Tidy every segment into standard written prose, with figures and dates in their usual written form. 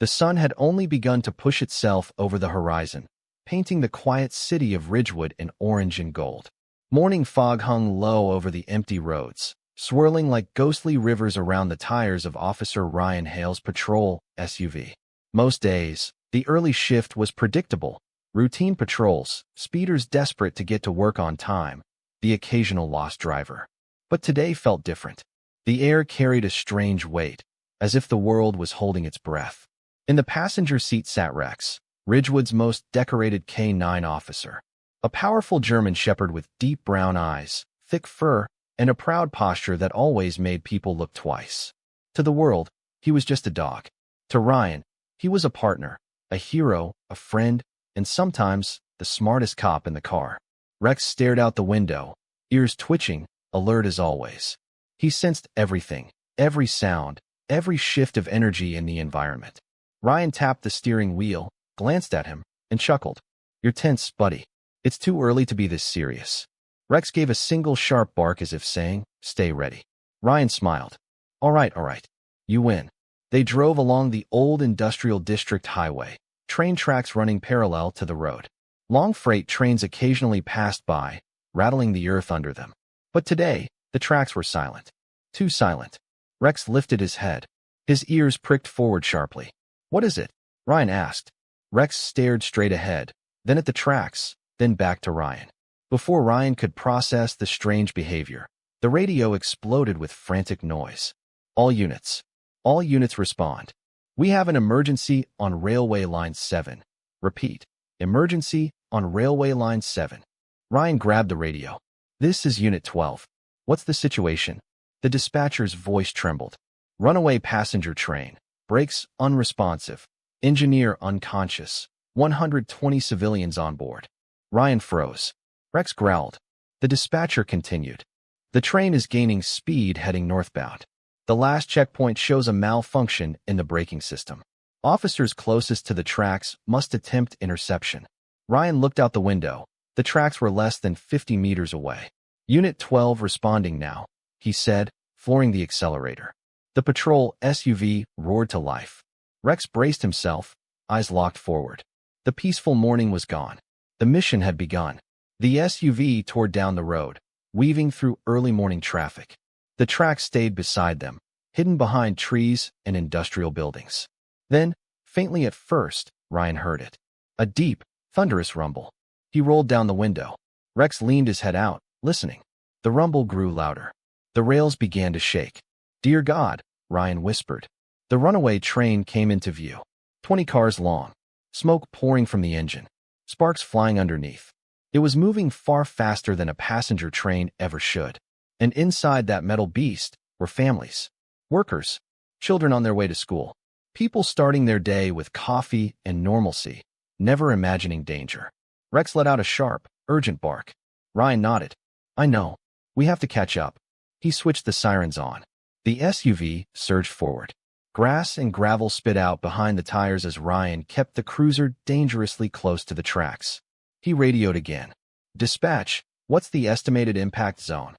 The sun had only begun to push itself over the horizon, painting the quiet city of Ridgewood in orange and gold. Morning fog hung low over the empty roads, swirling like ghostly rivers around the tires of Officer Ryan Hale's patrol SUV. Most days, the early shift was predictable. Routine patrols, speeders desperate to get to work on time, the occasional lost driver. But today felt different. The air carried a strange weight, as if the world was holding its breath. In the passenger seat sat Rex, Ridgewood's most decorated K-9 officer. A powerful German shepherd with deep brown eyes, thick fur, and a proud posture that always made people look twice. To the world, he was just a dog. To Ryan, he was a partner, a hero, a friend, and sometimes the smartest cop in the car. Rex stared out the window, ears twitching, alert as always. He sensed everything, every sound, every shift of energy in the environment. Ryan tapped the steering wheel, glanced at him, and chuckled. "You're tense, buddy. It's too early to be this serious." Rex gave a single sharp bark as if saying, "Stay ready." Ryan smiled. All right. You win." They drove along the old industrial district highway, train tracks running parallel to the road. Long freight trains occasionally passed by, rattling the earth under them. But today, the tracks were silent. Too silent. Rex lifted his head. His ears pricked forward sharply. "What is it?" Ryan asked. Rex stared straight ahead, then at the tracks, then back to Ryan. Before Ryan could process the strange behavior, the radio exploded with frantic noise. All units respond. We have an emergency on Railway Line 7. Repeat. Emergency on Railway Line 7. Ryan grabbed the radio. This is Unit 12. What's the situation? The dispatcher's voice trembled. Runaway passenger train. Brakes unresponsive. Engineer unconscious. 120 civilians on board. Ryan froze. Rex growled. The dispatcher continued. The train is gaining speed heading northbound. The last checkpoint shows a malfunction in the braking system. Officers closest to the tracks must attempt interception. Ryan looked out the window. The tracks were less than 50 meters away. Unit 12 responding now, he said, flooring the accelerator. The patrol SUV roared to life. Rex braced himself, eyes locked forward. The peaceful morning was gone. The mission had begun. The SUV tore down the road, weaving through early morning traffic. The tracks stayed beside them, hidden behind trees and industrial buildings. Then, faintly at first, Ryan heard it. A deep, thunderous rumble. He rolled down the window. Rex leaned his head out, listening. The rumble grew louder. The rails began to shake. "Dear God," Ryan whispered. The runaway train came into view. 20 cars long. Smoke pouring from the engine. Sparks flying underneath. It was moving far faster than a passenger train ever should. And inside that metal beast were families. Workers. Children on their way to school. People starting their day with coffee and normalcy, never imagining danger. Rex let out a sharp, urgent bark. Ryan nodded. "I know. We have to catch up." He switched the sirens on. The SUV surged forward. Grass and gravel spit out behind the tires as Ryan kept the cruiser dangerously close to the tracks. He radioed again. "Dispatch, what's the estimated impact zone?"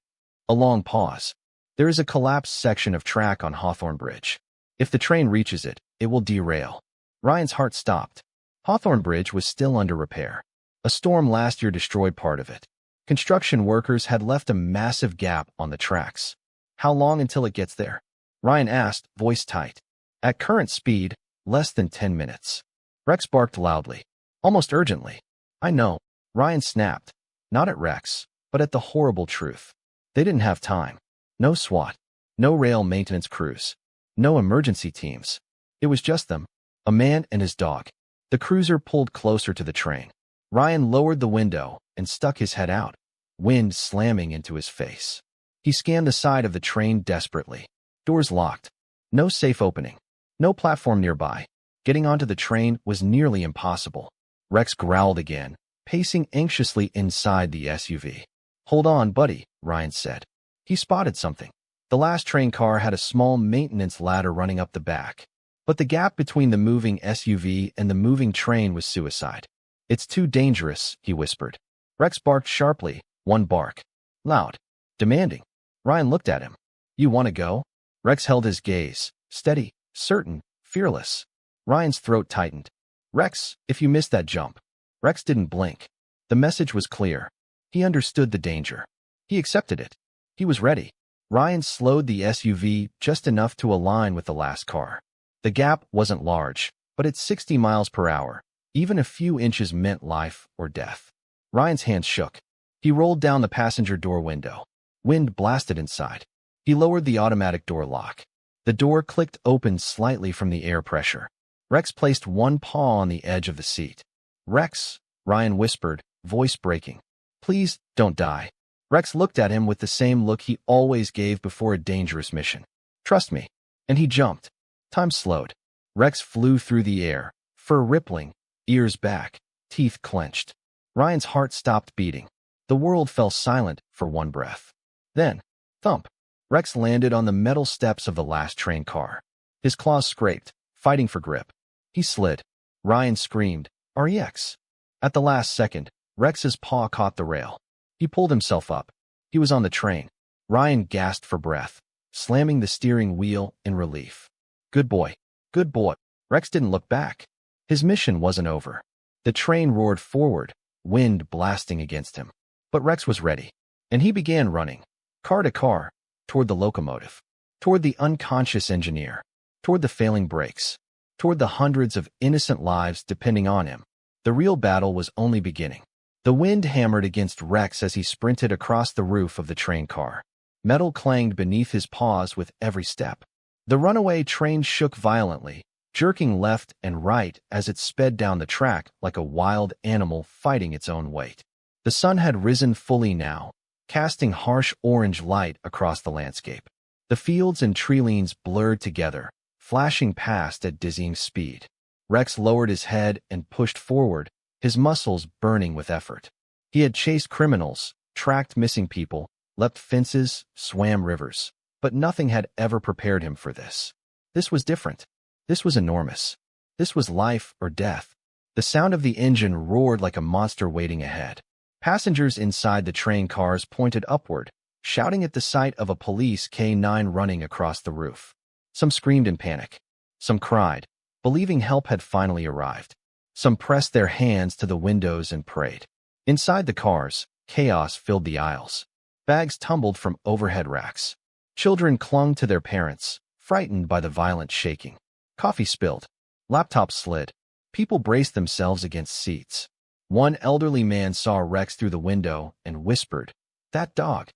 A long pause. "There is a collapsed section of track on Hawthorne Bridge. If the train reaches it, it will derail." Ryan's heart stopped. Hawthorne Bridge was still under repair. A storm last year destroyed part of it. Construction workers had left a massive gap on the tracks. "How long until it gets there?" Ryan asked, voice tight. "At current speed, less than 10 minutes. Rex barked loudly, almost urgently. "I know." Ryan snapped, not at Rex, but at the horrible truth. They didn't have time. No SWAT. No rail maintenance crews. No emergency teams. It was just them, a man and his dog. The cruiser pulled closer to the train. Ryan lowered the window and stuck his head out, wind slamming into his face. He scanned the side of the train desperately. Doors locked. No safe opening. No platform nearby. Getting onto the train was nearly impossible. Rex growled again, pacing anxiously inside the SUV. "Hold on, buddy," Ryan said. He spotted something. The last train car had a small maintenance ladder running up the back. But the gap between the moving SUV and the moving train was suicide. "It's too dangerous," he whispered. Rex barked sharply, one bark. Loud. Demanding. Ryan looked at him. "You want to go?" Rex held his gaze, steady, certain, fearless. Ryan's throat tightened. Rex, if you missed that jump. Rex didn't blink. The message was clear. He understood the danger. He accepted it. He was ready. Ryan slowed the SUV just enough to align with the last car. The gap wasn't large, but at 60 miles per hour, even a few inches meant life or death. Ryan's hands shook. He rolled down the passenger door window. Wind blasted inside. He lowered the automatic door lock. The door clicked open slightly from the air pressure. Rex placed one paw on the edge of the seat. Rex, Ryan whispered, voice breaking. Please, don't die. Rex looked at him with the same look he always gave before a dangerous mission. Trust me. And he jumped. Time slowed. Rex flew through the air, fur rippling, ears back, teeth clenched. Ryan's heart stopped beating. The world fell silent for one breath. Then, thump. Rex landed on the metal steps of the last train car. His claws scraped, fighting for grip. He slid. Ryan screamed, REX. At the last second, Rex's paw caught the rail. He pulled himself up. He was on the train. Ryan gasped for breath, slamming the steering wheel in relief. Good boy. Good boy. Rex didn't look back. His mission wasn't over. The train roared forward, wind blasting against him. But Rex was ready, and he began running, car to car, toward the locomotive, toward the unconscious engineer, toward the failing brakes, toward the hundreds of innocent lives depending on him. The real battle was only beginning. The wind hammered against Rex as he sprinted across the roof of the train car. Metal clanged beneath his paws with every step. The runaway train shook violently, jerking left and right as it sped down the track like a wild animal fighting its own weight. The sun had risen fully now, casting harsh orange light across the landscape. The fields and treelines blurred together, flashing past at dizzying speed. Rex lowered his head and pushed forward, his muscles burning with effort. He had chased criminals, tracked missing people, leapt fences, swam rivers, but nothing had ever prepared him for this. This was different. This was enormous. This was life or death. The sound of the engine roared like a monster waiting ahead. Passengers inside the train cars pointed upward, shouting at the sight of a police K-9 running across the roof. Some screamed in panic. Some cried, believing help had finally arrived. Some pressed their hands to the windows and prayed. Inside the cars, chaos filled the aisles. Bags tumbled from overhead racks. Children clung to their parents, frightened by the violent shaking. Coffee spilled. Laptops slid. People braced themselves against seats. One elderly man saw Rex through the window and whispered, "That dog.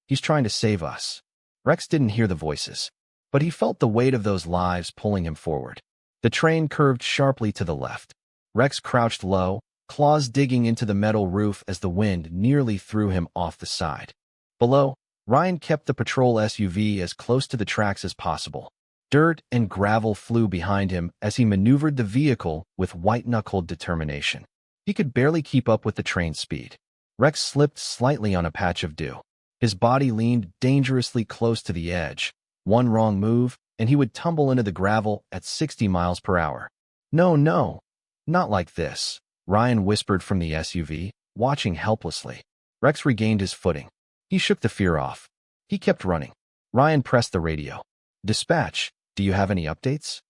He's trying to save us." Rex didn't hear the voices, but he felt the weight of those lives pulling him forward. The train curved sharply to the left. Rex crouched low, claws digging into the metal roof as the wind nearly threw him off the side. Below, Ryan kept the patrol SUV as close to the tracks as possible. Dirt and gravel flew behind him as he maneuvered the vehicle with white-knuckled determination. He could barely keep up with the train's speed. Rex slipped slightly on a patch of dew. His body leaned dangerously close to the edge. One wrong move, and he would tumble into the gravel at 60 miles per hour. No, not like this, Ryan whispered from the SUV, watching helplessly. Rex regained his footing. He shook the fear off. He kept running. Ryan pressed the radio. "Dispatch, do you have any updates?"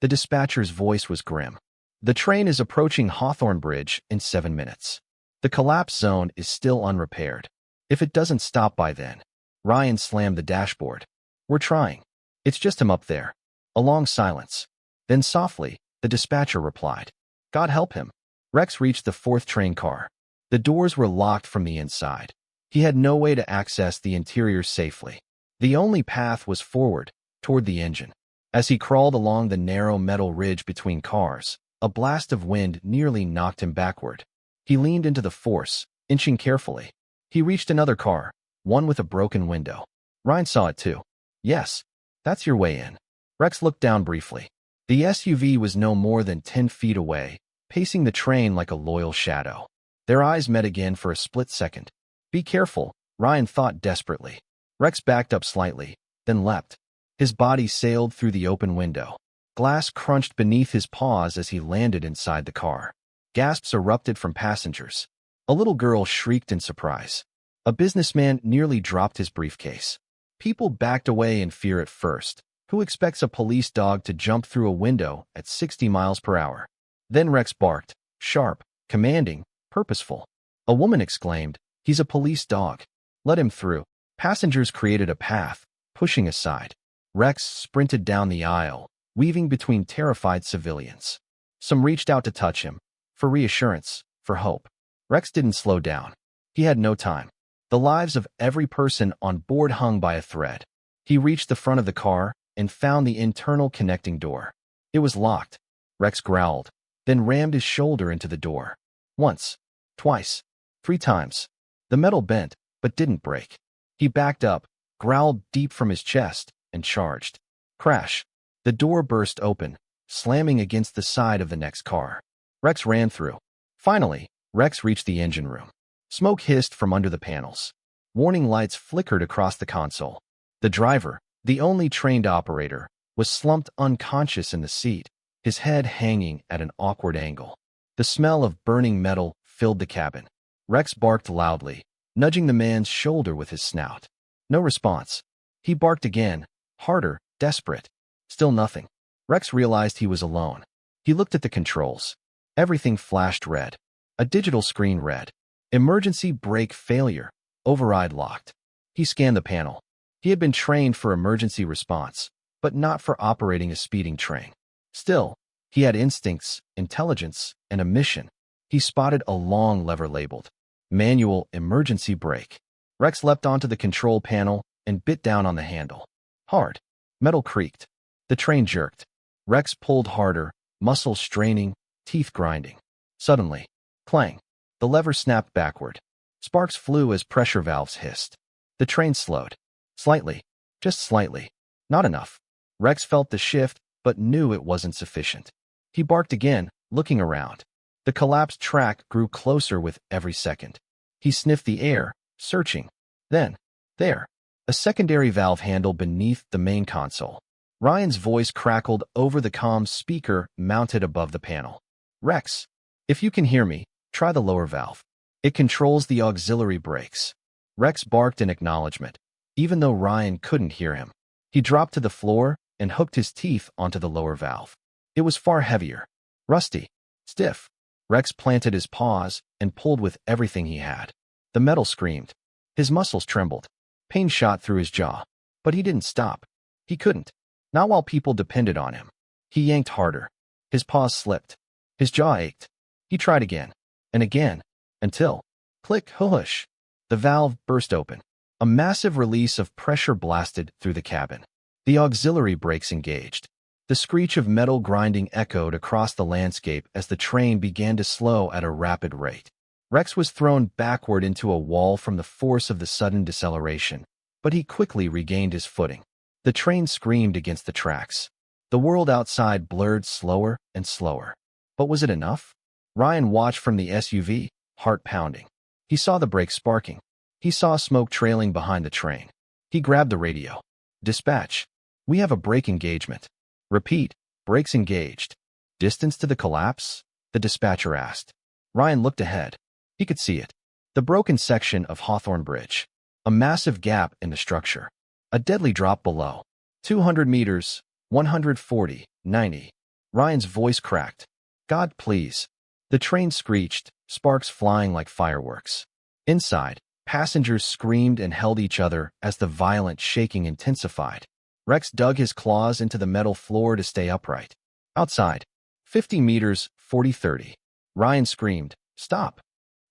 The dispatcher's voice was grim. "The train is approaching Hawthorne Bridge in 7 minutes. The collapse zone is still unrepaired. If it doesn't stop by then." Ryan slammed the dashboard. "We're trying. It's just him up there." A long silence. Then softly, the dispatcher replied, "God help him." Rex reached the fourth train car. The doors were locked from the inside. He had no way to access the interior safely. The only path was forward, toward the engine. As he crawled along the narrow metal ridge between cars, a blast of wind nearly knocked him backward. He leaned into the force, inching carefully. He reached another car, one with a broken window. Ryan saw it too. "Yes, that's your way in." Rex looked down briefly. The SUV was no more than 10 feet away, pacing the train like a loyal shadow. Their eyes met again for a split second. "Be careful," Ryan thought desperately. Rex backed up slightly, then leapt. His body sailed through the open window. Glass crunched beneath his paws as he landed inside the car. Gasps erupted from passengers. A little girl shrieked in surprise. A businessman nearly dropped his briefcase. People backed away in fear at first, Who expects a police dog to jump through a window at 60 miles per hour? Then Rex barked, sharp, commanding, purposeful. A woman exclaimed, "He's a police dog. Let him through." Passengers created a path, pushing aside. Rex sprinted down the aisle, weaving between terrified civilians. Some reached out to touch him, for reassurance, for hope. Rex didn't slow down. He had no time. The lives of every person on board hung by a thread. He reached the front of the car and found the internal connecting door. It was locked. Rex growled, then rammed his shoulder into the door. Once, twice, 3 times. The metal bent, but didn't break. He backed up, growled deep from his chest, and charged. Crash. The door burst open, slamming against the side of the next car. Rex ran through. Finally, Rex reached the engine room. Smoke hissed from under the panels. Warning lights flickered across the console. The driver, the only trained operator, was slumped unconscious in the seat, his head hanging at an awkward angle. The smell of burning metal filled the cabin. Rex barked loudly, nudging the man's shoulder with his snout. No response. He barked again, harder, desperate. Still nothing. Rex realized he was alone. He looked at the controls. Everything flashed red. A digital screen read, "Emergency brake failure. Override locked." He scanned the panel. He had been trained for emergency response, but not for operating a speeding train. Still, he had instincts, intelligence, and a mission. He spotted a long lever labeled Manual Emergency Brake. Rex leapt onto the control panel and bit down on the handle. Hard. Metal creaked. The train jerked. Rex pulled harder, muscles straining, teeth grinding. Suddenly, clang. The lever snapped backward. Sparks flew as pressure valves hissed. The train slowed. Slightly. Just slightly. Not enough. Rex felt the shift, but knew it wasn't sufficient. He barked again, looking around. The collapsed track grew closer with every second. He sniffed the air, searching. Then, there, a secondary valve handle beneath the main console. Ryan's voice crackled over the comms speaker mounted above the panel. "Rex, if you can hear me, try the lower valve. It controls the auxiliary brakes." Rex barked in acknowledgement, even though Ryan couldn't hear him. He dropped to the floor and hooked his teeth onto the lower valve. It was far heavier, rusty, stiff. Rex planted his paws and pulled with everything he had. The metal screamed. His muscles trembled. Pain shot through his jaw. But he didn't stop. He couldn't. Not while people depended on him. He yanked harder. His paws slipped. His jaw ached. He tried again, and again, until, click, whoosh, the valve burst open. A massive release of pressure blasted through the cabin. The auxiliary brakes engaged. The screech of metal grinding echoed across the landscape as the train began to slow at a rapid rate. Rex was thrown backward into a wall from the force of the sudden deceleration, but he quickly regained his footing. The train screamed against the tracks. The world outside blurred slower and slower. But was it enough? Ryan watched from the SUV, heart pounding. He saw the brakes sparking. He saw smoke trailing behind the train. He grabbed the radio. "Dispatch. We have a brake engagement." "Repeat, brakes engaged." "Distance to the collapse?" the dispatcher asked. Ryan looked ahead. He could see it. The broken section of Hawthorne Bridge. A massive gap in the structure. A deadly drop below. 200 meters, 140, 90. Ryan's voice cracked. "God, please." The train screeched, sparks flying like fireworks. Inside, passengers screamed and held each other as the violent shaking intensified. Rex dug his claws into the metal floor to stay upright. Outside, 50 meters, 40-30. Ryan screamed, "Stop.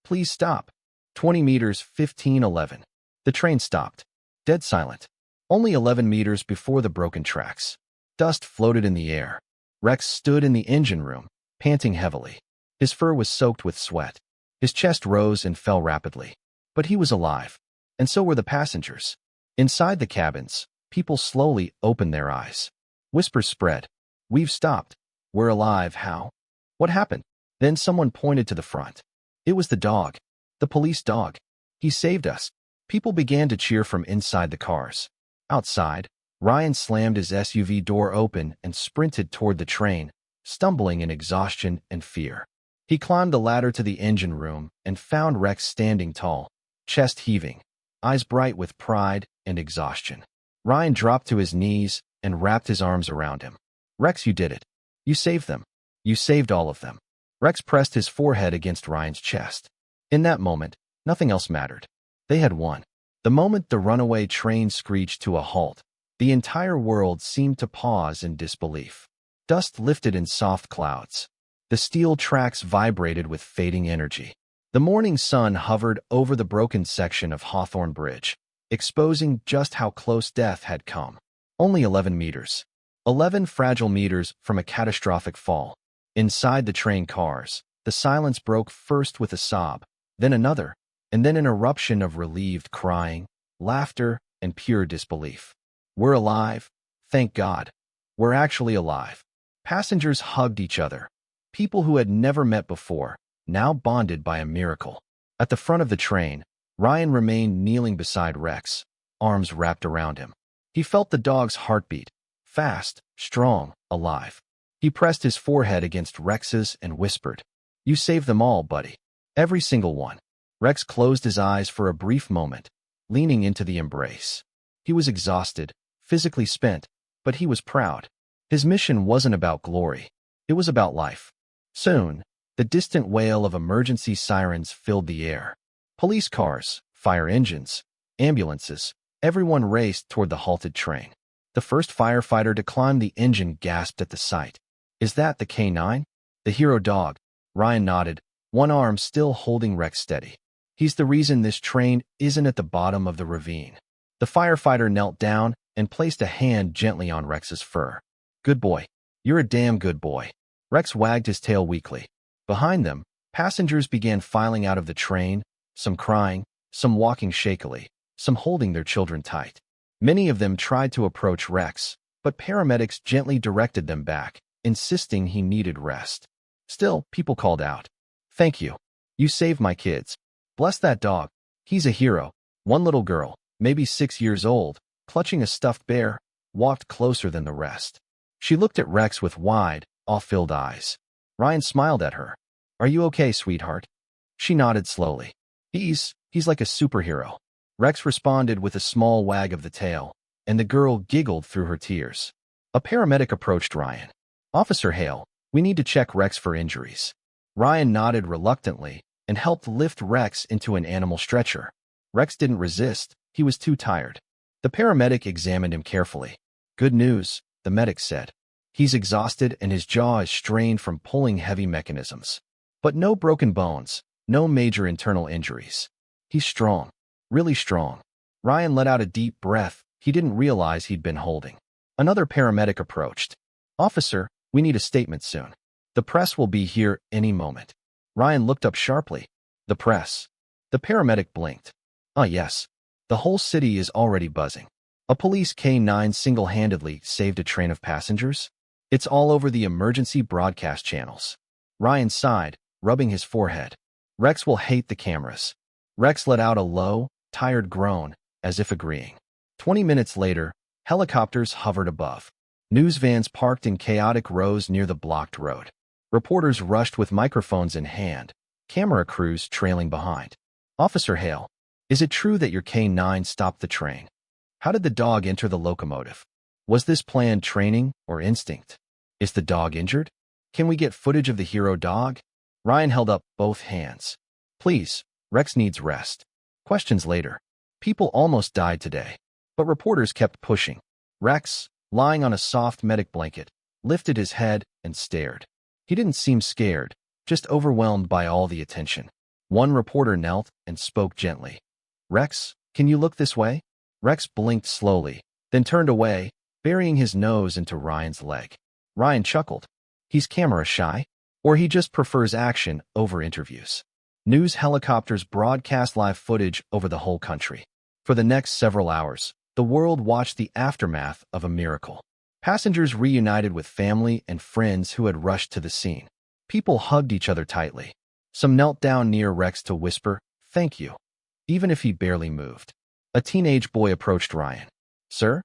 Please stop." 20 meters, 15-11. The train stopped. Dead silent. Only 11 meters before the broken tracks. Dust floated in the air. Rex stood in the engine room, panting heavily. His fur was soaked with sweat. His chest rose and fell rapidly. But he was alive. And so were the passengers. Inside the cabins, people slowly opened their eyes. Whispers spread. "We've stopped. We're alive. How? What happened?" Then someone pointed to the front. It was the dog. The police dog. "He saved us." People began to cheer from inside the cars. Outside, Ryan slammed his SUV door open and sprinted toward the train, stumbling in exhaustion and fear. He climbed the ladder to the engine room and found Rex standing tall, chest heaving, eyes bright with pride and exhaustion. Ryan dropped to his knees, and wrapped his arms around him. Rex, you did it. You saved them. You saved all of them. Rex pressed his forehead against Ryan's chest. In that moment, nothing else mattered. They had won. The moment the runaway train screeched to a halt, the entire world seemed to pause in disbelief. Dust lifted in soft clouds. The steel tracks vibrated with fading energy. The morning sun hovered over the broken section of Hawthorne Bridge, exposing just how close death had come. Only 11 meters. 11 fragile meters from a catastrophic fall. Inside the train cars, the silence broke first with a sob, then another, and then an eruption of relieved crying, laughter, and pure disbelief. We're alive. Thank God. We're actually alive. Passengers hugged each other. People who had never met before, now bonded by a miracle. At the front of the train, Ryan remained kneeling beside Rex, arms wrapped around him. He felt the dog's heartbeat, fast, strong, alive. He pressed his forehead against Rex's and whispered, "You saved them all, buddy. Every single one." Rex closed his eyes for a brief moment, leaning into the embrace. He was exhausted, physically spent, but he was proud. His mission wasn't about glory. It was about life. Soon, the distant wail of emergency sirens filled the air. Police cars, fire engines, ambulances, everyone raced toward the halted train. The first firefighter to climb the engine gasped at the sight. "Is that the K9? The hero dog?" Ryan nodded, one arm still holding Rex steady. "He's the reason this train isn't at the bottom of the ravine." The firefighter knelt down and placed a hand gently on Rex's fur. "Good boy. You're a damn good boy." Rex wagged his tail weakly. Behind them, passengers began filing out of the train, some crying, some walking shakily, some holding their children tight. Many of them tried to approach Rex, but paramedics gently directed them back, insisting he needed rest. Still, people called out, "Thank you. You saved my kids. Bless that dog. He's a hero." One little girl, maybe 6 years old, clutching a stuffed bear, walked closer than the rest. She looked at Rex with wide, awe-filled eyes. Ryan smiled at her. "Are you okay, sweetheart?" She nodded slowly. He's like a superhero." Rex responded with a small wag of the tail, and the girl giggled through her tears. A paramedic approached Ryan. "Officer Hale, we need to check Rex for injuries." Ryan nodded reluctantly and helped lift Rex into an animal stretcher. Rex didn't resist. He was too tired. The paramedic examined him carefully. "Good news," the medic said. "He's exhausted and his jaw is strained from pulling heavy mechanisms. But no broken bones, no major internal injuries. He's strong, really strong." Ryan let out a deep breath he didn't realize he'd been holding. Another paramedic approached. "Officer, we need a statement soon. The press will be here any moment." Ryan looked up sharply. "The press?" The paramedic blinked. Yes. The whole city is already buzzing. A police K9 single-handedly saved a train of passengers. It's all over the emergency broadcast channels." Ryan sighed, rubbing his forehead. "Rex will hate the cameras." Rex let out a low, tired groan, as if agreeing. 20 minutes later, helicopters hovered above. News vans parked in chaotic rows near the blocked road. Reporters rushed with microphones in hand, camera crews trailing behind. "Officer Hale, is it true that your K9 stopped the train? How did the dog enter the locomotive? Was this planned training or instinct? Is the dog injured? Can we get footage of the hero dog?" Ryan held up both hands. "Please, Rex needs rest." Questions later. People almost died today, but reporters kept pushing. Rex, lying on a soft medic blanket, lifted his head and stared. He didn't seem scared, just overwhelmed by all the attention. One reporter knelt and spoke gently. "Rex, can you look this way?" Rex blinked slowly, then turned away, burying his nose into Ryan's leg. Ryan chuckled. He's camera shy, or he just prefers action over interviews. News helicopters broadcast live footage over the whole country. For the next several hours, the world watched the aftermath of a miracle. Passengers reunited with family and friends who had rushed to the scene. People hugged each other tightly. Some knelt down near Rex to whisper, "Thank you," even if he barely moved. A teenage boy approached Ryan. "Sir?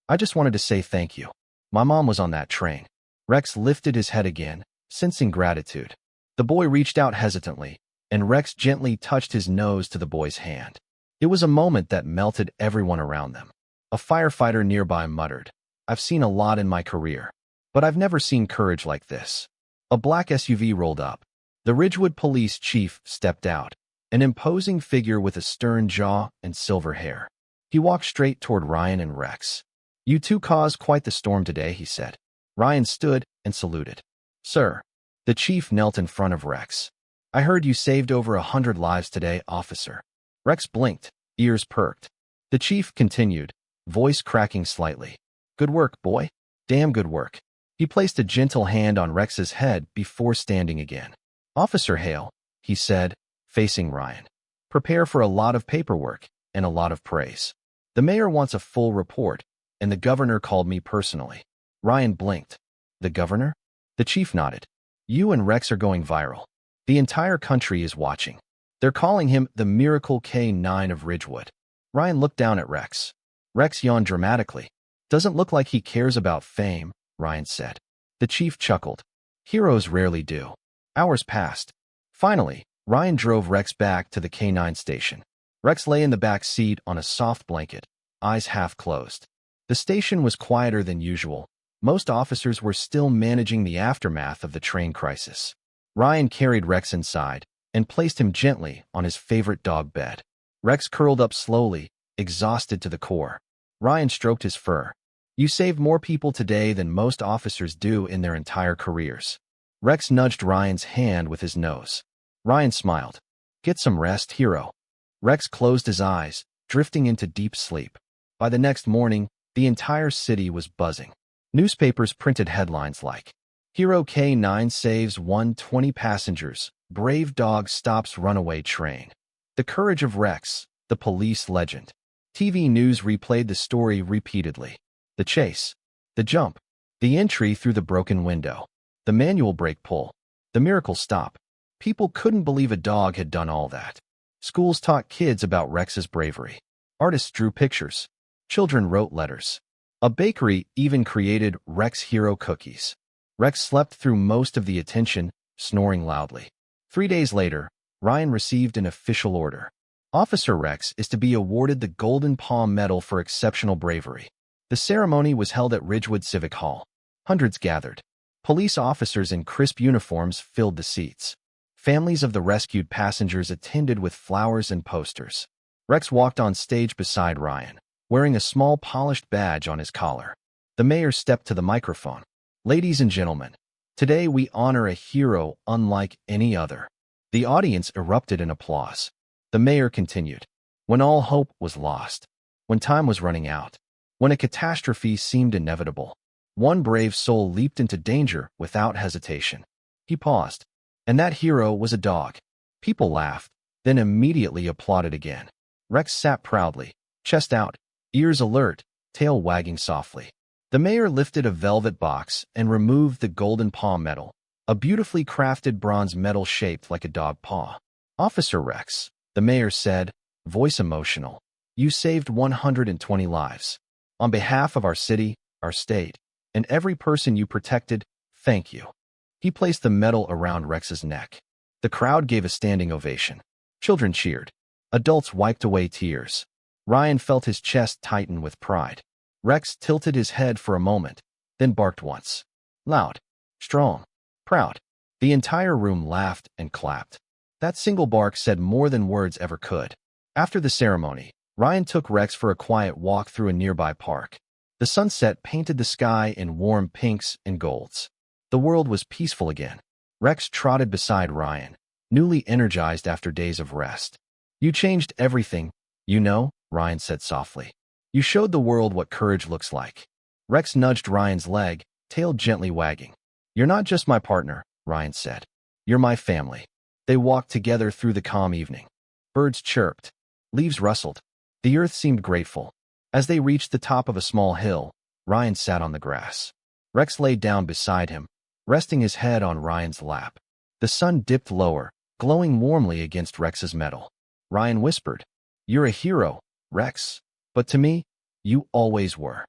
I just wanted to say thank you. My mom was on that train." Rex lifted his head again, sensing gratitude. The boy reached out hesitantly, and Rex gently touched his nose to the boy's hand. It was a moment that melted everyone around them. A firefighter nearby muttered, I've seen a lot in my career, but I've never seen courage like this. A black SUV rolled up. The Ridgewood police chief stepped out, an imposing figure with a stern jaw and silver hair. He walked straight toward Ryan and Rex. "You two caused quite the storm today," he said. Ryan stood and saluted. "Sir." The chief knelt in front of Rex. "I heard you saved over 100 lives today, officer." Rex blinked, ears perked. The chief continued, voice cracking slightly. "Good work, boy. Damn good work." He placed a gentle hand on Rex's head before standing again. "Officer Hale," he said, facing Ryan. "Prepare for a lot of paperwork and a lot of praise. The mayor wants a full report, and the governor called me personally." Ryan blinked. "The governor?" The chief nodded. "You and Rex are going viral. The entire country is watching. They're calling him the Miracle K9 of Ridgewood." Ryan looked down at Rex. Rex yawned dramatically. "Doesn't look like he cares about fame," Ryan said. The chief chuckled. "Heroes rarely do." Hours passed. Finally, Ryan drove Rex back to the K9 station. Rex lay in the back seat on a soft blanket, eyes half closed. The station was quieter than usual. Most officers were still managing the aftermath of the train crisis. Ryan carried Rex inside and placed him gently on his favorite dog bed. Rex curled up slowly, exhausted to the core. Ryan stroked his fur. "You saved more people today than most officers do in their entire careers." Rex nudged Ryan's hand with his nose. Ryan smiled. "Get some rest, hero." Rex closed his eyes, drifting into deep sleep. By the next morning, the entire city was buzzing. Newspapers printed headlines like, "Hero K9 saves 120 passengers. Brave dog stops runaway train." The courage of Rex, the police legend. TV news replayed the story repeatedly. The chase, the jump, the entry through the broken window, the manual brake pull, the miracle stop. People couldn't believe a dog had done all that. Schools taught kids about Rex's bravery. Artists drew pictures. Children wrote letters. A bakery even created Rex Hero cookies. Rex slept through most of the attention, snoring loudly. 3 days later, Ryan received an official order. Officer Rex is to be awarded the Golden Paw Medal for exceptional bravery. The ceremony was held at Ridgewood Civic Hall. Hundreds gathered. Police officers in crisp uniforms filled the seats. Families of the rescued passengers attended with flowers and posters. Rex walked on stage beside Ryan, wearing a small polished badge on his collar. The mayor stepped to the microphone. "Ladies and gentlemen, today we honor a hero unlike any other." The audience erupted in applause. The mayor continued. "When all hope was lost, when time was running out, when a catastrophe seemed inevitable, one brave soul leaped into danger without hesitation." He paused. "And that hero was a dog." People laughed, then immediately applauded again. Rex sat proudly, chest out, ears alert, tail wagging softly. The mayor lifted a velvet box and removed the Golden Paw Medal, a beautifully crafted bronze medal shaped like a dog paw. "Officer Rex," the mayor said, voice emotional, "you saved 120 lives. On behalf of our city, our state, and every person you protected, thank you." He placed the medal around Rex's neck. The crowd gave a standing ovation. Children cheered. Adults wiped away tears. Ryan felt his chest tighten with pride. Rex tilted his head for a moment, then barked once. Loud, strong, proud. The entire room laughed and clapped. That single bark said more than words ever could. After the ceremony, Ryan took Rex for a quiet walk through a nearby park. The sunset painted the sky in warm pinks and golds. The world was peaceful again. Rex trotted beside Ryan, newly energized after days of rest. "You changed everything, you know," Ryan said softly. "You showed the world what courage looks like." Rex nudged Ryan's leg, tail gently wagging. "You're not just my partner," Ryan said. "You're my family." They walked together through the calm evening. Birds chirped. Leaves rustled. The earth seemed grateful. As they reached the top of a small hill, Ryan sat on the grass. Rex lay down beside him, resting his head on Ryan's lap. The sun dipped lower, glowing warmly against Rex's metal. Ryan whispered, "You're a hero, Rex. But to me, you always were."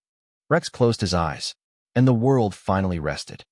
Rex closed his eyes, and the world finally rested.